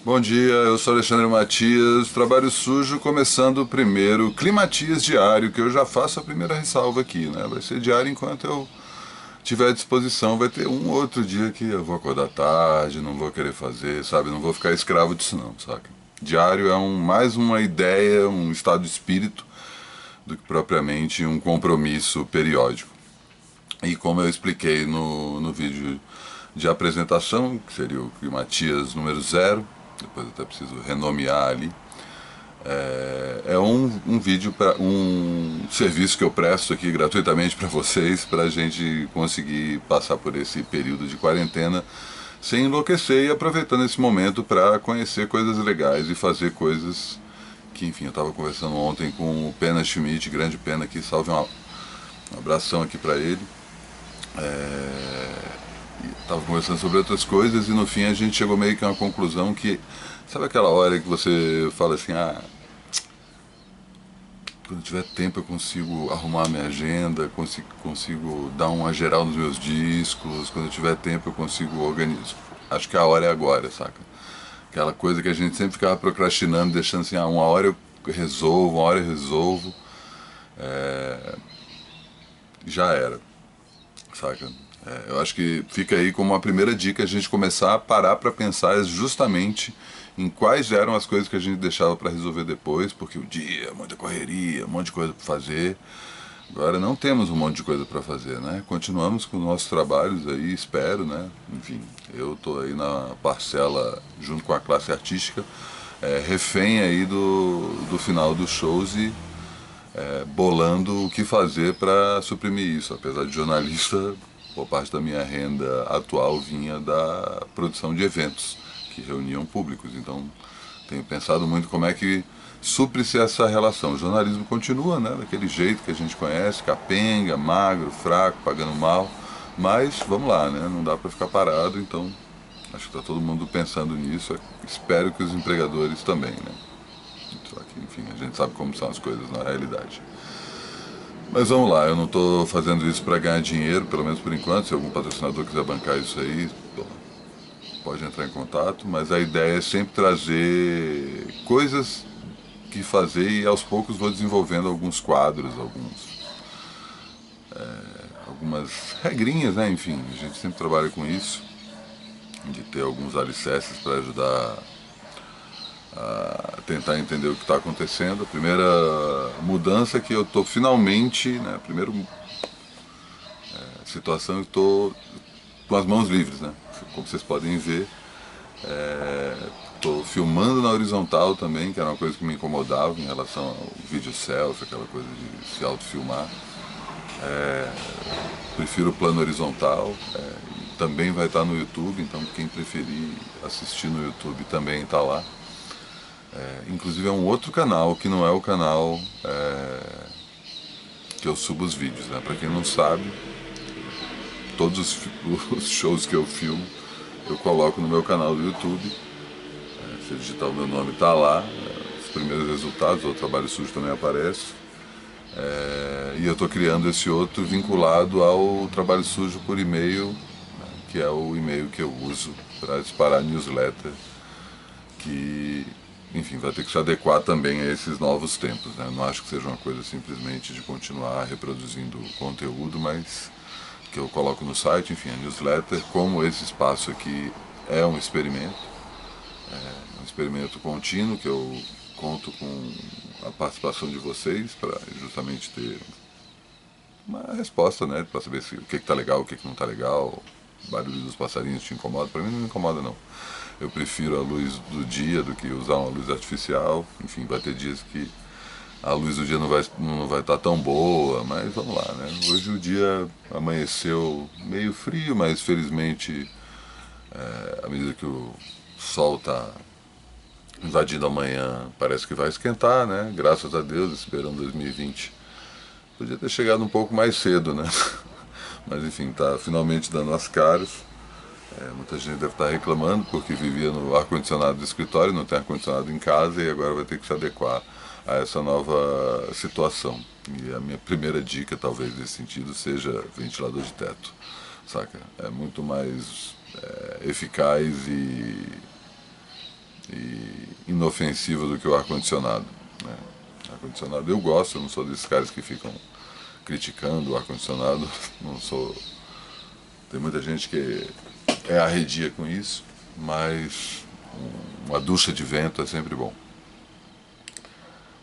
Bom dia, eu sou Alexandre Matias, Trabalho Sujo, começando o primeiro Climatias diário, que eu já faço a primeira ressalva aqui, né? Vai ser diário enquanto eu tiver à disposição, vai ter um outro dia que eu vou acordar tarde, não vou querer fazer, sabe? Não vou ficar escravo disso não, saca? Diário é mais uma ideia, um estado de espírito, do que propriamente um compromisso periódico. E como eu expliquei no vídeo de apresentação, que seria o Climatias número 0, depois até preciso renomear ali, é um vídeo, um serviço que eu presto aqui gratuitamente para vocês, para a gente conseguir passar por esse período de quarentena sem enlouquecer e aproveitando esse momento para conhecer coisas legais e fazer coisas que, enfim, eu estava conversando ontem com o Pena Schmidt, grande Pena aqui, salve um abração aqui para ele. Estava conversando sobre outras coisas e no fim a gente chegou meio que a uma conclusão que, sabe aquela hora que você fala assim, quando tiver tempo eu consigo arrumar a minha agenda, consigo dar uma geral nos meus discos, quando eu tiver tempo eu consigo organizar. Acho que a hora é agora, saca? Aquela coisa que a gente sempre ficava procrastinando, deixando assim, uma hora eu resolvo, uma hora eu resolvo. Já era, saca? Eu acho que fica aí como uma primeira dica a gente começar a parar para pensar justamente em quais eram as coisas que a gente deixava para resolver depois, porque o dia, muita correria, um monte de coisa para fazer. Agora não temos um monte de coisa para fazer, né? Continuamos com nossos trabalhos aí, espero, né? Enfim, eu tô aí na parcela junto com a classe artística, refém aí do final dos shows e bolando o que fazer para suprimir isso. Apesar de jornalista, boa parte da minha renda atual vinha da produção de eventos que reuniam públicos. Então, tenho pensado muito como é que supre-se essa relação. O jornalismo continua, né, daquele jeito que a gente conhece, capenga, magro, fraco, pagando mal. Mas, vamos lá, né, não dá para ficar parado, então acho que está todo mundo pensando nisso. Espero que os empregadores também, né. Só que, enfim, a gente sabe como são as coisas na realidade. Mas vamos lá, eu não estou fazendo isso para ganhar dinheiro, pelo menos por enquanto. Se algum patrocinador quiser bancar isso aí, pode entrar em contato. Mas a ideia é sempre trazer coisas que fazer e aos poucos vou desenvolvendo alguns quadros, algumas regrinhas, né? Enfim, a gente sempre trabalha com isso, de ter alguns alicerces para ajudar a tentar entender o que está acontecendo. A primeira mudança é que eu estou finalmente, né, a primeira situação, eu estou com as mãos livres, né? Como vocês podem ver, estou filmando na horizontal também, que era uma coisa que me incomodava em relação ao vídeo selfie, aquela coisa de se autofilmar. Prefiro o plano horizontal, também vai estar no YouTube, então quem preferir assistir no YouTube também está lá. Inclusive é um outro canal que não é o canal que eu subo os vídeos, né? Para quem não sabe, todos os shows que eu filmo eu coloco no meu canal do YouTube. Se digitar o meu nome tá lá, os primeiros resultados, o Trabalho Sujo também aparece. E eu estou criando esse outro vinculado ao Trabalho Sujo por e-mail, né, que é o e-mail que eu uso para disparar newsletter, que, enfim, vai ter que se adequar também a esses novos tempos, né? Não acho que seja uma coisa simplesmente de continuar reproduzindo conteúdo, mas que eu coloco no site, enfim, a newsletter, como esse espaço aqui é um experimento contínuo, que eu conto com a participação de vocês para justamente ter uma resposta, né, para saber se, o que está legal, o que não está legal. O barulho dos passarinhos te incomoda? Para mim não me incomoda não. Eu prefiro a luz do dia do que usar uma luz artificial. Enfim, vai ter dias que a luz do dia não vai estar tão boa, mas vamos lá, né? Hoje o dia amanheceu meio frio, mas felizmente, à medida que o sol está invadindo amanhã, parece que vai esquentar, né? Graças a Deus, esperando 2020. Podia ter chegado um pouco mais cedo, né? Mas enfim, tá finalmente dando as caras. Muita gente deve estar reclamando porque vivia no ar-condicionado do escritório, não tem ar-condicionado em casa e agora vai ter que se adequar a essa nova situação. E a minha primeira dica, talvez, nesse sentido, seja ventilador de teto, saca? É muito mais eficaz e inofensiva do que o ar-condicionado, né? Ar-condicionado eu gosto, eu não sou desses caras que ficam criticando o ar-condicionado, não sou. Tem muita gente que é arredia com isso, mas uma ducha de vento é sempre bom.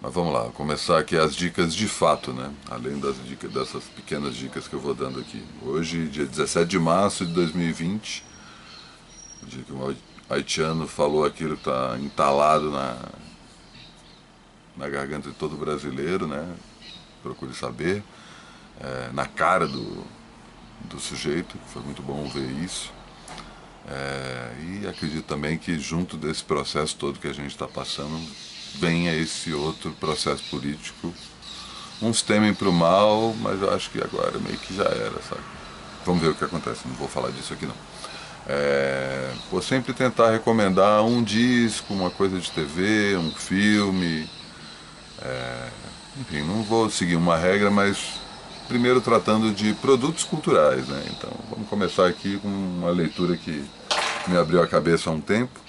Mas vamos lá, começar aqui as dicas de fato, né? Além das dicas, dessas pequenas dicas que eu vou dando aqui. Hoje, dia 17 de março de 2020, o dia que o haitiano falou aquilo que está entalado na garganta de todo brasileiro, né? Procure saber, na cara do sujeito, foi muito bom ver isso. E acredito também que junto desse processo todo que a gente está passando, venha esse outro processo político. Uns temem para o mal, mas eu acho que agora meio que já era, sabe? Vamos ver o que acontece, não vou falar disso aqui não. Vou sempre tentar recomendar um disco, uma coisa de TV, um filme. Enfim, não vou seguir uma regra, mas primeiro tratando de produtos culturais, né? Então vamos começar aqui com uma leitura que me abriu a cabeça há um tempo.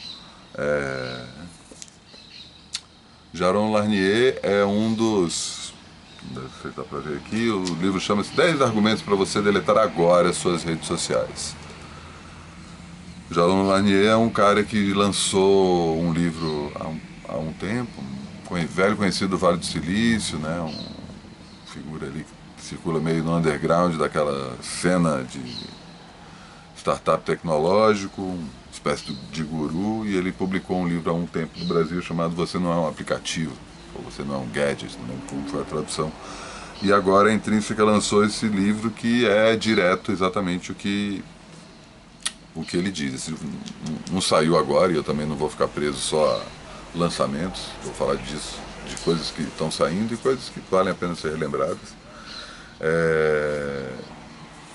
Jaron Lanier é um dos... Não sei se dá pra ver aqui, o livro chama-se 10 argumentos para você deletar agora suas redes sociais. Jaron Lanier é um cara que lançou um livro há um tempo, velho conhecido do Vale do Silício, né? Figura ali que circula meio no underground daquela cena de startup tecnológico, uma espécie de guru, e ele publicou um livro há um tempo no Brasil chamado Você Não É um Aplicativo, ou Você Não É um Gadget, não lembro como foi a tradução. E agora a Intrínseca lançou esse livro que é direto exatamente o que ele diz. Esse livro não saiu agora e eu também não vou ficar preso só a lançamentos, vou falar disso, de coisas que estão saindo e coisas que valem a pena ser relembradas.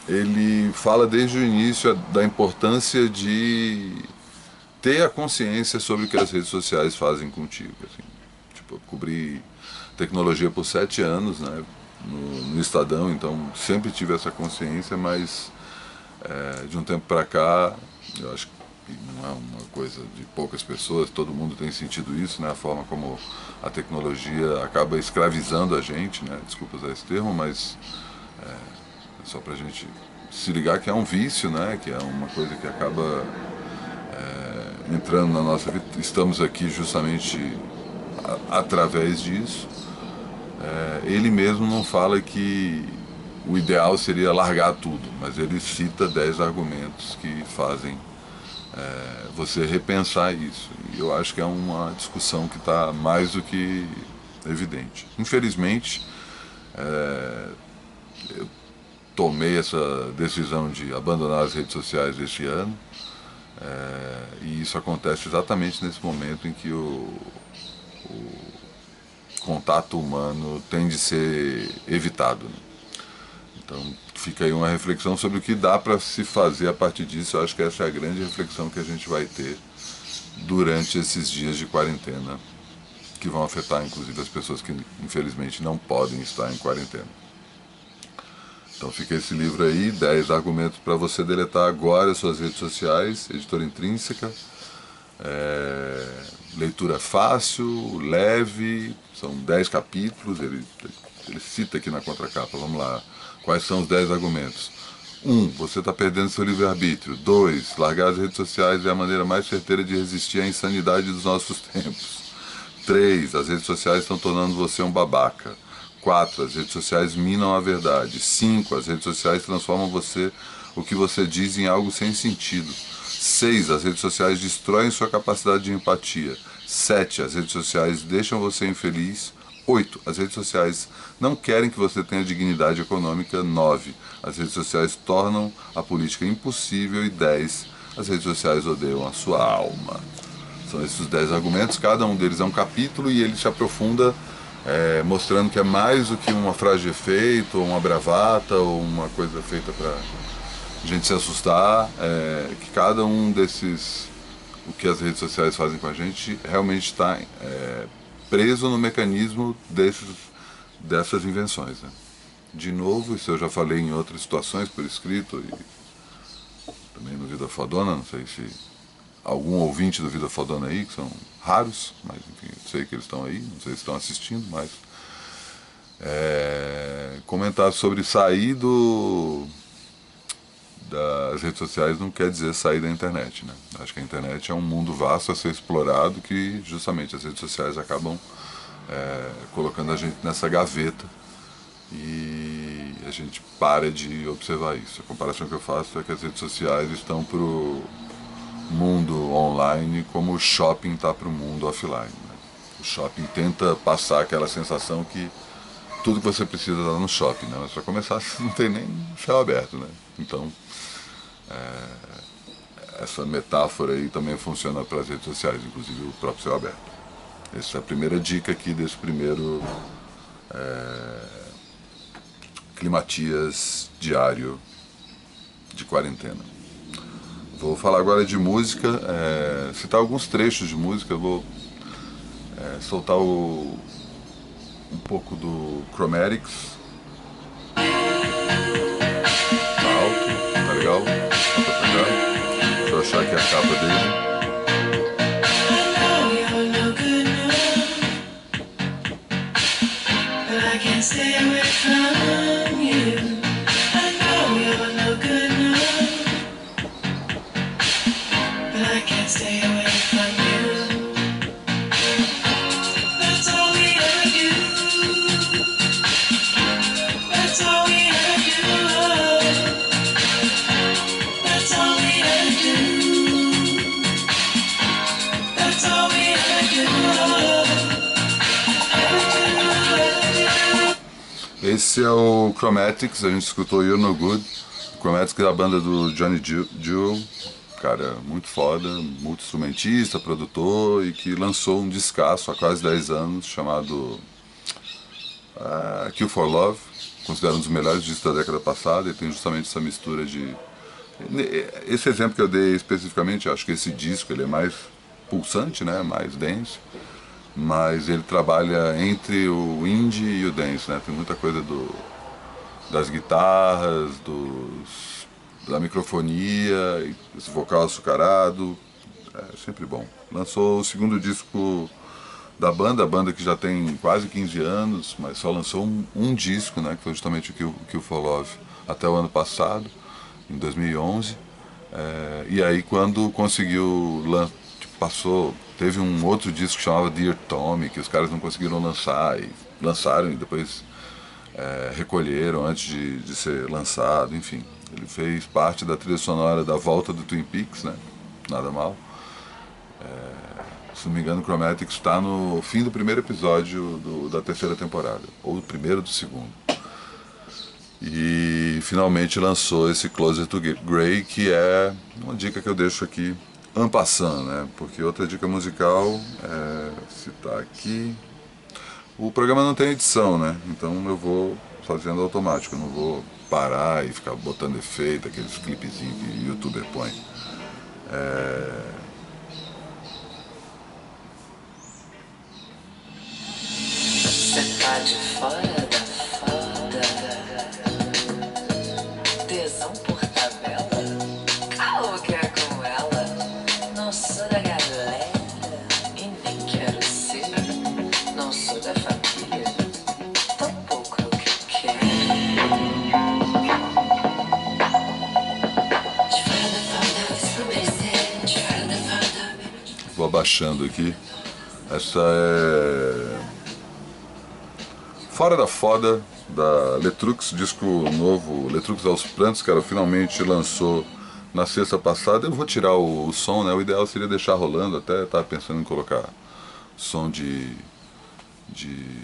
Ele fala desde o início da importância de ter a consciência sobre o que as redes sociais fazem contigo. Assim. Tipo, eu cobri tecnologia por 7 anos, né, no Estadão, então sempre tive essa consciência, mas de um tempo para cá, eu acho que não é uma coisa de poucas pessoas, todo mundo tem sentido isso, né, a forma como a tecnologia acaba escravizando a gente, né, desculpa usar esse termo, mas só pra gente se ligar que é um vício, né? Que é uma coisa que acaba entrando na nossa vida. Estamos aqui justamente através disso. Ele mesmo não fala que o ideal seria largar tudo, mas ele cita 10 argumentos que fazem você repensar isso. E eu acho que é uma discussão que está mais do que evidente. Infelizmente, eu tomei essa decisão de abandonar as redes sociais esse ano, e isso acontece exatamente nesse momento em que o contato humano tem de ser evitado, né? Então fica aí uma reflexão sobre o que dá para se fazer a partir disso. Eu acho que essa é a grande reflexão que a gente vai ter durante esses dias de quarentena, que vão afetar inclusive as pessoas que infelizmente não podem estar em quarentena. Então fica esse livro aí, 10 argumentos para você deletar agora as suas redes sociais, editora Intrínseca. Leitura fácil, leve, são 10 capítulos, ele cita aqui na contracapa, vamos lá. Quais são os 10 argumentos? 1. Você está perdendo seu livre-arbítrio. 2. Largar as redes sociais é a maneira mais certeira de resistir à insanidade dos nossos tempos. 3. As redes sociais estão tornando você um babaca. 4. As redes sociais minam a verdade. 5. As redes sociais transformam o que você diz em algo sem sentido. 6. As redes sociais destroem sua capacidade de empatia. 7. As redes sociais deixam você infeliz. 8. As redes sociais não querem que você tenha dignidade econômica. 9. As redes sociais tornam a política impossível. E 10. As redes sociais odeiam a sua alma. São esses 10 argumentos, cada um deles é um capítulo e ele se aprofunda mostrando que é mais do que uma frase de efeito, ou uma bravata, ou uma coisa feita para a gente se assustar, que cada um desses, o que as redes sociais fazem com a gente, realmente está preso no mecanismo dessas invenções, né? De novo, isso eu já falei em outras situações por escrito, e também no Vida Fodona, não sei se algum ouvinte do Vida Fodona aí, que são raros, mas enfim, eu sei que eles estão aí, não sei se estão assistindo, mas comentar sobre sair das redes sociais não quer dizer sair da internet, né? Acho que a internet é um mundo vasto a ser explorado que justamente as redes sociais acabam colocando a gente nessa gaveta e a gente para de observar isso. A comparação que eu faço é que as redes sociais estão para o mundo online como o shopping está para o mundo offline, né? O shopping tenta passar aquela sensação que tudo que você precisa está no shopping, né? Mas para começar não tem nem céu aberto, né? Então essa metáfora aí também funciona para as redes sociais, inclusive o próprio céu aberto. Essa é a primeira dica aqui desse primeiro Climatias diário de quarentena. Vou falar agora de música, citar alguns trechos de música, vou soltar um pouco do Chromatics. Tá alto, tá legal? Dá pra pegar? Deixa eu achar aqui a capa dele. Esse é o Chromatics, a gente escutou You're No Good. O Chromatics é a banda do Johnny Jewel, cara muito foda, multi-instrumentista, produtor, e que lançou um discaço há quase 10 anos chamado Kill for Love, considerado um dos melhores discos da década passada, e tem justamente essa mistura de... Esse exemplo que eu dei especificamente, acho que esse disco ele é mais pulsante, né, mais dance, mas ele trabalha entre o indie e o dance, né? Tem muita coisa das guitarras, da microfonia, esse vocal açucarado, é sempre bom. Lançou o segundo disco da banda, a banda que já tem quase 15 anos, mas só lançou um disco, né? Que foi justamente o Kill for Love, até o ano passado, em 2011. E aí quando conseguiu teve um outro disco que chamava Dear Tommy, que os caras não conseguiram lançar, e lançaram e depois recolheram antes de ser lançado, enfim. Ele fez parte da trilha sonora da volta do Twin Peaks, né? Nada mal. Se não me engano, o Chromatics está no fim do primeiro episódio da terceira temporada, ou do primeiro do segundo. E finalmente lançou esse Closer to Grey, que é uma dica que eu deixo aqui en passant, né? Porque outra dica musical citar aqui. O programa não tem edição, né? Então eu vou fazendo automático, eu não vou parar e ficar botando efeito, aqueles clipezinhos que o youtuber põe. Cê tá de fora da foda, tesão por tabela, calma que é com ela, não sou da galera e nem quero ser, não sou da família, tampouco é o que eu quero. De fora da foda, escurecer, de fora da foda. Vou abaixando aqui. Essa é Fora da Foda, da Letrux, disco novo, Letrux aos Prantos, cara, finalmente lançou na sexta passada. Eu vou tirar o som, né? O ideal seria deixar rolando, até estava pensando em colocar som de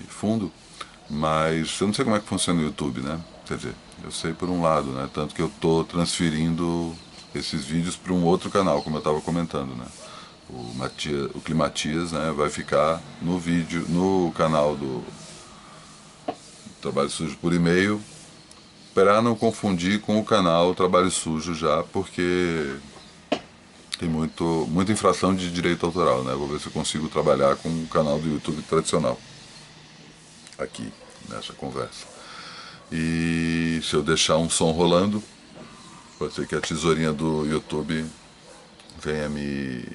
fundo, mas eu não sei como é que funciona o YouTube, né? Quer dizer, eu sei por um lado, né? Tanto que eu tô transferindo esses vídeos para um outro canal, como eu estava comentando, né? O Climatias, né, vai ficar no vídeo, no canal do Trabalho Sujo por E-mail, para não confundir com o canal Trabalho Sujo já, porque tem muita infração de direito autoral, né? Vou ver se eu consigo trabalhar com o canal do YouTube tradicional aqui nessa conversa. E se eu deixar um som rolando, pode ser que a tesourinha do YouTube venha me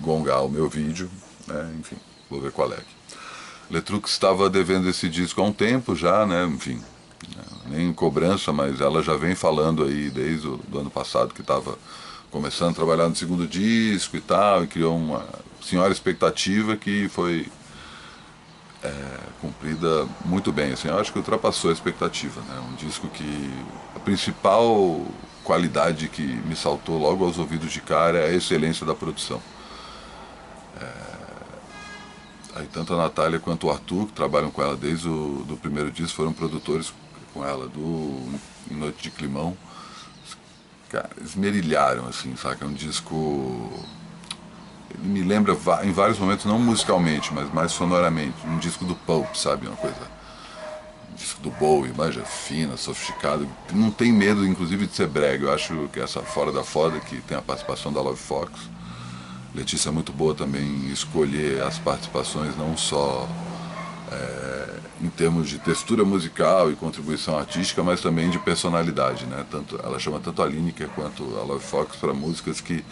gongar o meu vídeo, né? Enfim, vou ver qual é. Letrux estava devendo esse disco há um tempo já, né? Enfim, nem cobrança, mas ela já vem falando aí desde o do ano passado que estava começando a trabalhar no segundo disco e tal, e criou uma senhora expectativa que foi cumprida muito bem. Assim, eu acho que ultrapassou a expectativa, né? Um disco que a principal qualidade que me saltou logo aos ouvidos de cara é a excelência da produção. Aí tanto a Natália quanto o Arthur, que trabalham com ela desde o do primeiro disco, foram produtores com ela do Em Noite de Climão. Cara, esmerilharam, assim, saca? É um disco... Ele me lembra em vários momentos, não musicalmente, mas mais sonoramente, um disco do Pulp, sabe? Uma coisa... Um disco do Bowie, manja, fina, sofisticado. Não tem medo, inclusive, de ser brega. Eu acho que essa Fora da Foda, que tem a participação da Love Fox, Letícia é muito boa também em escolher as participações, não só em termos de textura musical e contribuição artística, mas também de personalidade, né? Ela chama tanto a Lineker quanto a Love Fox para músicas que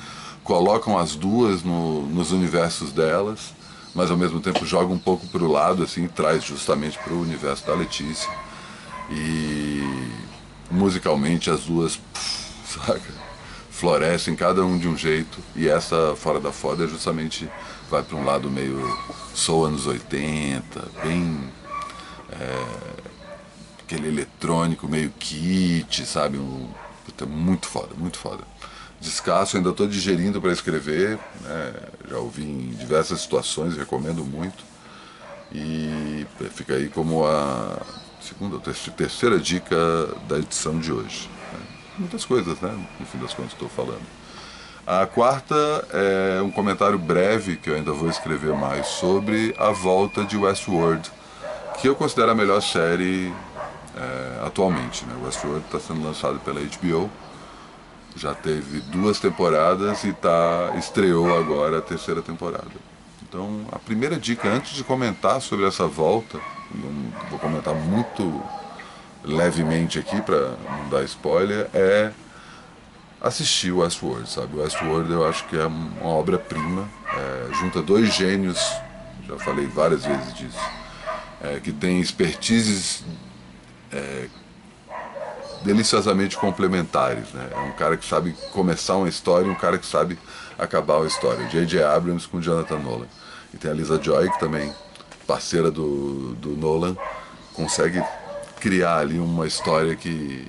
colocam as duas nos universos delas, mas ao mesmo tempo joga um pouco para o lado, assim, e traz justamente para o universo da Letícia. E musicalmente as duas, saca? Florescem cada um de um jeito, e essa Fora da Foda justamente vai para um lado meio soul anos 80, bem aquele eletrônico meio kit, sabe? Puta, muito foda, muito foda. Descasso, ainda estou digerindo para escrever, né? Já ouvi em diversas situações, recomendo muito. E fica aí como a segunda ou terceira dica da edição de hoje. Muitas coisas, né? No fim das contas estou falando. A quarta é um comentário breve, que eu ainda vou escrever mais, sobre a volta de Westworld, que eu considero a melhor série atualmente, né? Westworld está sendo lançado pela HBO, já teve 2 temporadas e estreou agora a terceira temporada. Então, a primeira dica, antes de comentar sobre essa volta, vou comentar muito levemente aqui para não dar spoiler, é assistir Westworld, sabe? Westworld eu acho que é uma obra-prima, junta 2 gênios, já falei várias vezes disso, que tem expertises deliciosamente complementares, né? É um cara que sabe começar uma história e um cara que sabe acabar uma história. J.J. Abrams com Jonathan Nolan. E tem a Lisa Joy, que também, parceira do Nolan, consegue criar ali uma história que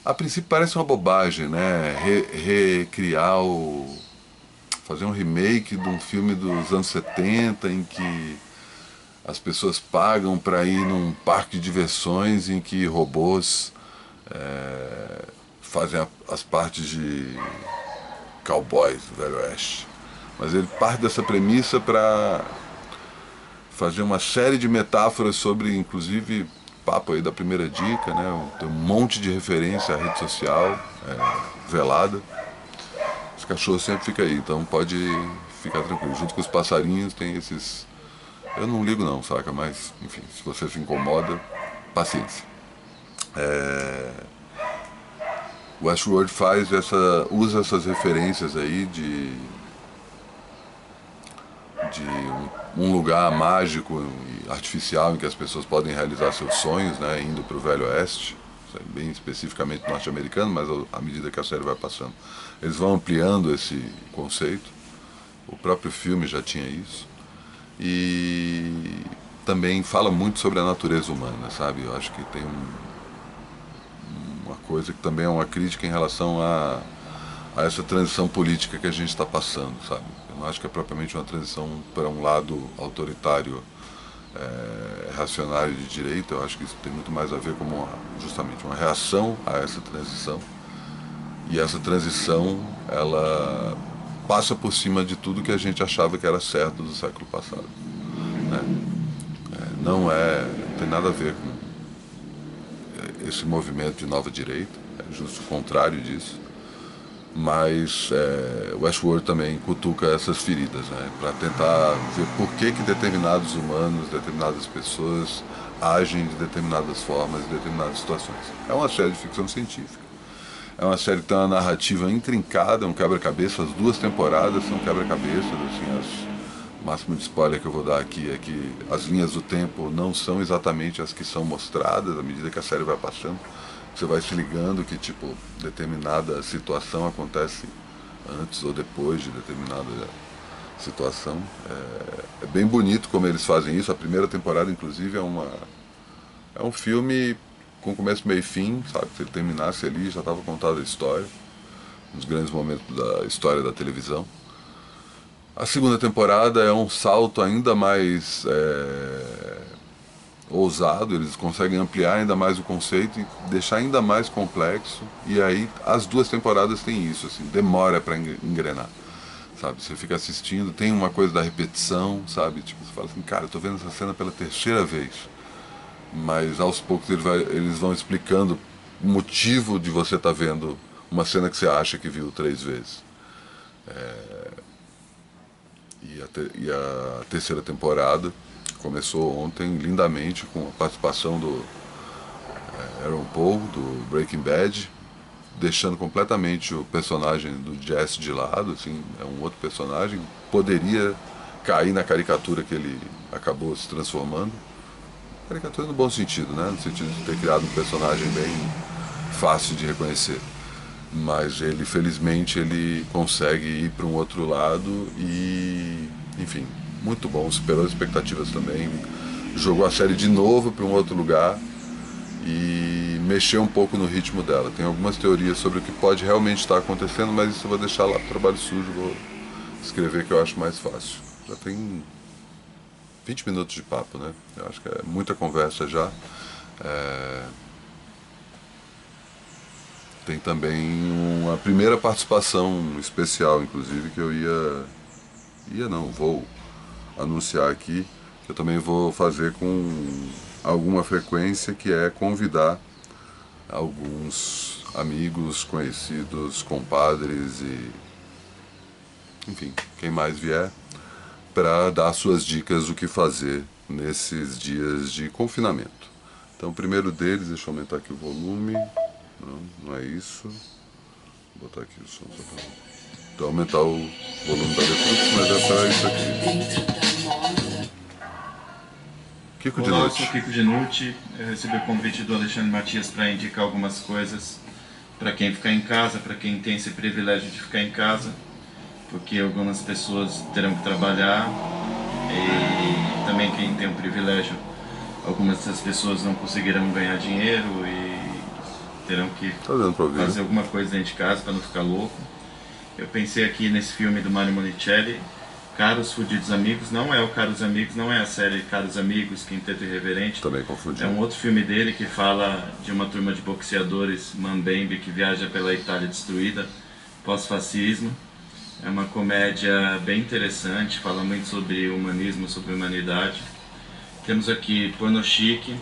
a princípio parece uma bobagem, né? Fazer um remake de um filme dos anos 70 em que as pessoas pagam para ir num parque de diversões em que robôs fazem as partes de cowboys do Velho Oeste. Mas ele parte dessa premissa para fazer uma série de metáforas sobre, inclusive, papo aí da primeira dica, né? Tem um monte de referência à rede social velada. Esse cachorro sempre fica aí, então pode ficar tranquilo. Junto com os passarinhos tem esses... Eu não ligo não, saca? Mas, enfim, se você se incomoda, paciência. Westworld usa essas referências aí de um lugar mágico e artificial em que as pessoas podem realizar seus sonhos, né, indo para o Velho Oeste, bem especificamente norte-americano, mas à medida que a série vai passando, eles vão ampliando esse conceito. O próprio filme já tinha isso. E também fala muito sobre a natureza humana, sabe? Eu acho que tem uma coisa que também é uma crítica em relação a essa transição política que a gente está passando, sabe? Eu não acho que é propriamente uma transição para um lado autoritário, reacionário de direita. Eu acho que isso tem muito mais a ver com justamente uma reação a essa transição. E essa transição, ela passa por cima de tudo que a gente achava que era certo do século passado, né? Não tem nada a ver com esse movimento de nova direita, é justo o contrário disso. Mas Westworld também cutuca essas feridas, né, para tentar ver por que determinados humanos, determinadas pessoas agem de determinadas formas em determinadas situações. É uma série de ficção científica. É uma série que tem uma narrativa intrincada, um quebra-cabeça. As 2 temporadas são quebra-cabeças, assim, o máximo de spoiler que eu vou dar aqui é que as linhas do tempo não são exatamente as que são mostradas à medida que a série vai passando. Você vai se ligando que, tipo, determinada situação acontece antes ou depois de determinada situação. É bem bonito como eles fazem isso. A primeira temporada, inclusive, é um filme com começo, meio e fim, sabe? Se ele terminasse ali, já estava contada a história. Um dos grandes momentos da história da televisão. A segunda temporada é um salto ainda mais ousado, eles conseguem ampliar ainda mais o conceito e deixar ainda mais complexo. E aí as 2 temporadas têm isso, assim, demora para engrenar. Sabe, você fica assistindo, tem uma coisa da repetição, sabe? Tipo, você fala assim, cara, eu tô vendo essa cena pela 3ª vez. Mas aos poucos eles vão explicando o motivo de você estar vendo uma cena que você acha que viu 3 vezes. E a 3ª temporada começou ontem lindamente com a participação do Aaron Paul, do Breaking Bad, deixando completamente o personagem do Jesse de lado, assim, é um outro personagem, poderia cair na caricatura que ele acabou se transformando. Caricatura no bom sentido, né? No sentido de ter criado um personagem bem fácil de reconhecer. Mas ele, felizmente, ele consegue ir para um outro lado e, enfim, muito bom, superou as expectativas também, jogou a série de novo para um outro lugar e mexeu um pouco no ritmo dela. Tem algumas teorias sobre o que pode realmente estar acontecendo, mas isso eu vou deixar lá para o trabalho sujo, vou escrever que eu acho mais fácil. Já tem 20 minutos de papo, né? Eu acho que é muita conversa já. Tem também uma primeira participação especial, inclusive, que eu vou anunciar aqui, que eu também vou fazer com alguma frequência, que é convidar alguns amigos, conhecidos, compadres e, enfim, quem mais vier, para dar suas dicas do que fazer nesses dias de confinamento. Então, o primeiro deles, deixa eu aumentar aqui o volume. Não é isso. Vou botar aqui o som só para então, aumentar o volume da Deflux, mas é para isso aqui. Kiko Olá, Dinucci. eu sou Kiko Dinucci. Eu recebi o convite do Alexandre Matias para indicar algumas coisas para quem ficar em casa, para quem tem esse privilégio de ficar em casa, porque algumas pessoas terão que trabalhar e também quem tem o privilégio, algumas dessas pessoas não conseguirão ganhar dinheiro e terão que fazer alguma coisa dentro de casa para não ficar louco. Eu pensei aqui nesse filme do Mario Monicelli, Caros Fudidos Amigos. Não é o Caros Amigos, não é a série Caros Amigos, Quinteto Irreverente. Também confundi. É um outro filme dele que fala de uma turma de boxeadores, Mambembe, que viaja pela Itália destruída, pós-fascismo. É uma comédia bem interessante, fala muito sobre humanismo, sobre humanidade. Temos aqui Porno Chique,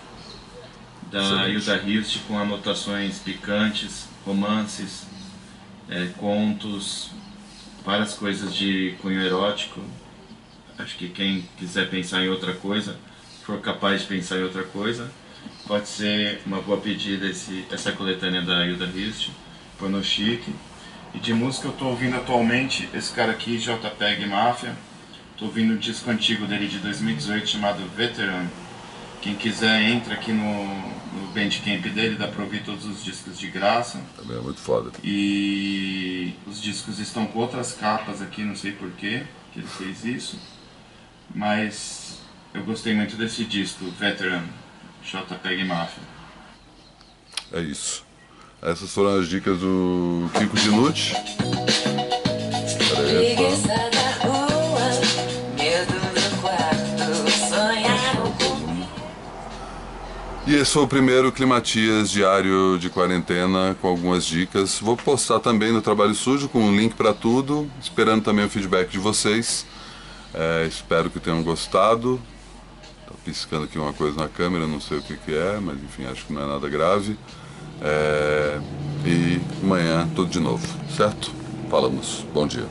da Hilda Hilst, com anotações picantes, romances, contos, várias coisas de cunho erótico. Acho que quem quiser pensar em outra coisa, for capaz de pensar em outra coisa, pode ser uma boa pedida essa coletânea da Hilda Hilst, Porno Chique. E de música eu estou ouvindo atualmente esse cara aqui, JPEG Mafia. Estou ouvindo um disco antigo dele de 2018 chamado Veteran. Quem quiser entra aqui no Bandcamp dele, dá pra ouvir todos os discos de graça. Também é muito foda. E os discos estão com outras capas aqui, não sei porquê que ele fez isso. Mas eu gostei muito desse disco, Veteran, JPEG Mafia. É isso. Essas foram as dicas do Kiko Dinucci. Preguiça da rua, medo do quarto, sonhar comigo. E esse foi o primeiro Climatias diário de quarentena com algumas dicas. Vou postar também no Trabalho Sujo com um link para tudo, esperando também o feedback de vocês. Espero que tenham gostado. Tá piscando aqui uma coisa na câmera, não sei o que é, mas enfim, acho que não é nada grave. E amanhã tudo de novo, certo? Falamos. Bom dia.